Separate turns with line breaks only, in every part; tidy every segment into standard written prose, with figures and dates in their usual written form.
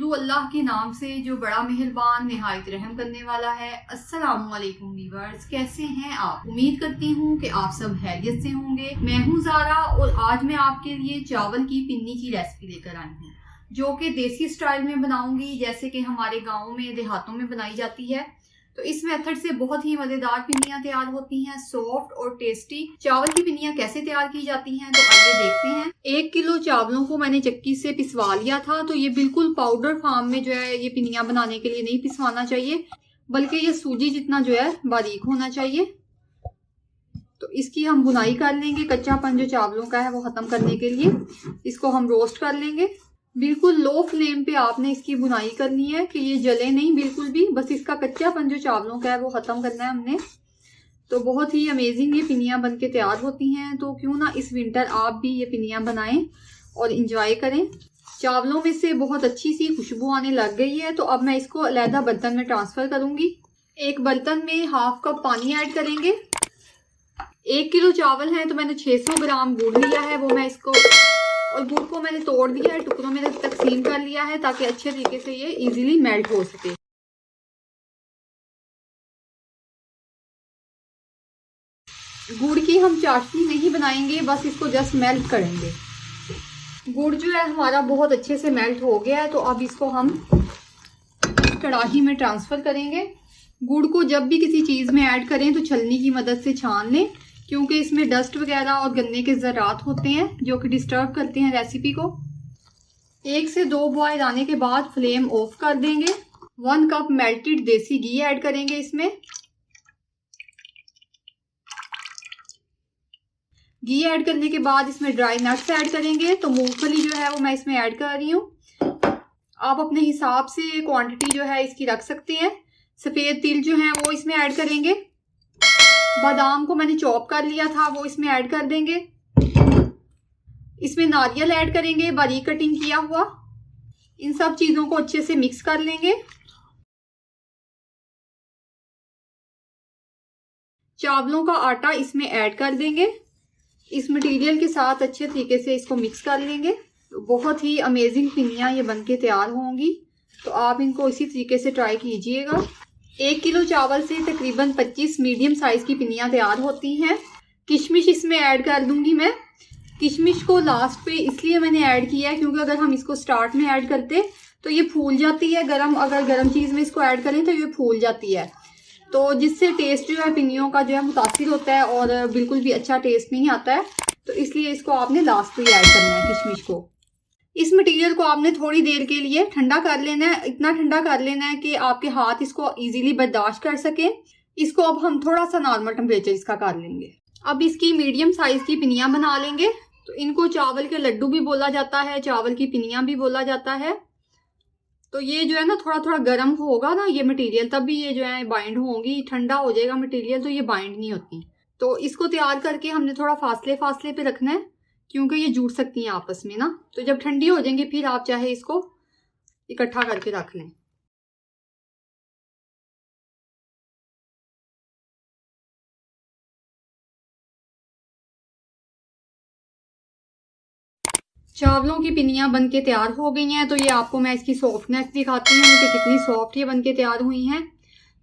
शुरू अल्लाह के नाम से जो बड़ा मेहरबान निहायत रहम करने वाला है। अस्सलाम वालेकुम वीवर्स, कैसे हैं आप? उम्मीद करती हूँ कि आप सब खैरियत से होंगे। मैं हूँ ज़ारा और आज मैं आपके लिए चावल की पिन्नी की रेसिपी लेकर आई हूँ, जो कि देसी स्टाइल में बनाऊंगी, जैसे कि हमारे गाँव में देहातों में बनाई जाती है। तो इस मेथड से बहुत ही मजेदार पिन्नियां तैयार होती हैं, सॉफ्ट और टेस्टी। चावल की पिन्नियां कैसे तैयार की जाती हैं, तो आइए देखते हैं। 1 किलो चावलों को मैंने चक्की से पिसवा लिया था। तो ये बिल्कुल पाउडर फॉर्म में जो है ये पिन्नियां बनाने के लिए नहीं पिसवाना चाहिए, बल्कि ये सूजी जितना जो है बारीक होना चाहिए। तो इसकी हम बुनाई कर लेंगे। कच्चापन जो चावलों का है वो खत्म करने के लिए इसको हम रोस्ट कर लेंगे। बिल्कुल लो फ्लेम पे आपने इसकी बुनाई करनी है कि ये जले नहीं बिल्कुल भी, बस इसका कच्चापन जो चावलों का है वो खत्म करना है हमने। तो बहुत ही अमेजिंग ये पिन्नियां बनके तैयार होती हैं। तो क्यों ना इस विंटर आप भी ये पिन्नियां बनाएं और इंजॉय करें। चावलों में से बहुत अच्छी सी खुशबू आने लग गई है। तो अब मैं इसको अलहदा बर्तन में ट्रांसफर करूंगी। एक बर्तन में 1/2 कप पानी ऐड करेंगे। 1 किलो चावल है तो मैंने 600 ग्राम गुड़ लिया है, वो मैं इसको और गुड़ को मैंने तोड़ दिया है, टुकड़ों में तकसीम कर लिया है ताकि अच्छे तरीके से ये इजीली मेल्ट हो सके। गुड़ की हम चाशनी नहीं बनाएंगे, बस इसको जस्ट मेल्ट करेंगे। गुड़ जो है हमारा बहुत अच्छे से मेल्ट हो गया है। तो अब इसको हम कढ़ाई में ट्रांसफर करेंगे। गुड़ को जब भी किसी चीज में ऐड करें तो छलनी की मदद से छान लें, क्योंकि इसमें डस्ट वगैरह और गन्ने के ज़रात होते हैं जो कि डिस्टर्ब करते हैं रेसिपी को। 1 से 2 बॉयल आने के बाद फ्लेम ऑफ कर देंगे। 1 कप मेल्टेड देसी घी ऐड करेंगे इसमें। घी ऐड करने के बाद इसमें ड्राई नट्स ऐड करेंगे। तो मूंगफली जो है वो मैं इसमें ऐड कर रही हूँ। आप अपने हिसाब से क्वांटिटी जो है इसकी रख सकते हैं। सफ़ेद तिल जो है वो इसमें ऐड करेंगे। बादाम को मैंने चॉप कर लिया था, वो इसमें ऐड कर देंगे। इसमें नारियल ऐड करेंगे बारीक कटिंग किया हुआ। इन सब चीजों को अच्छे से मिक्स कर लेंगे। चावलों का आटा इसमें ऐड कर देंगे। इस मटेरियल के साथ अच्छे तरीके से इसको मिक्स कर लेंगे। तो बहुत ही अमेजिंग पिन्नियां ये बनके तैयार होंगी। तो आप इनको इसी तरीके से ट्राई कीजिएगा। 1 किलो चावल से तकरीबन 25 मीडियम साइज की पिन्नियां तैयार होती हैं। किशमिश इसमें ऐड कर दूंगी मैं। किशमिश को लास्ट पे इसलिए मैंने ऐड किया है क्योंकि अगर हम इसको स्टार्ट में ऐड करते तो ये फूल जाती है। अगर गर्म चीज़ में इसको ऐड करें तो ये फूल जाती है, तो जिससे टेस्ट जो है पिन्नियों का जो है मुतासिर होता है और बिल्कुल भी अच्छा टेस्ट नहीं आता है। तो इसलिए इसको आपने लास्ट पे ऐड करना है किशमिश को। इस मटेरियल को आपने थोड़ी देर के लिए ठंडा कर लेना है। इतना ठंडा कर लेना है कि आपके हाथ इसको इजीली बर्दाश्त कर सके। इसको अब हम थोड़ा सा नॉर्मल टेम्परेचर इसका कर लेंगे। अब इसकी मीडियम साइज की पिन्नियां बना लेंगे। तो इनको चावल के लड्डू भी बोला जाता है, चावल की पिन्नियां भी बोला जाता है। तो ये जो है ना थोड़ा थोड़ा गर्म होगा ना ये मटेरियल, तब भी ये जो है बाइंड होंगी। ठंडा हो जाएगा मटेरियल तो ये बाइंड नहीं होती। तो इसको तैयार करके हमने थोड़ा फासले फासले पे रखना है, क्योंकि ये जुड़ सकती हैं आपस में ना। तो जब ठंडी हो जाएंगी फिर आप चाहे इसको इकट्ठा करके रख लें। चावलों की पिन्नियां बनके तैयार हो गई हैं। तो ये आपको मैं इसकी सॉफ्टनेस दिखाती हूँ कि कितनी सॉफ्ट ये बनके तैयार हुई हैं।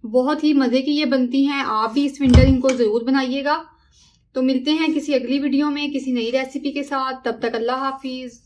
बहुत ही मज़े की ये बनती हैं। आप भी इस विंटर इनको ज़रूर बनाइएगा। तो मिलते हैं किसी अगली वीडियो में किसी नई रेसिपी के साथ। तब तक अल्लाह हाफिज़।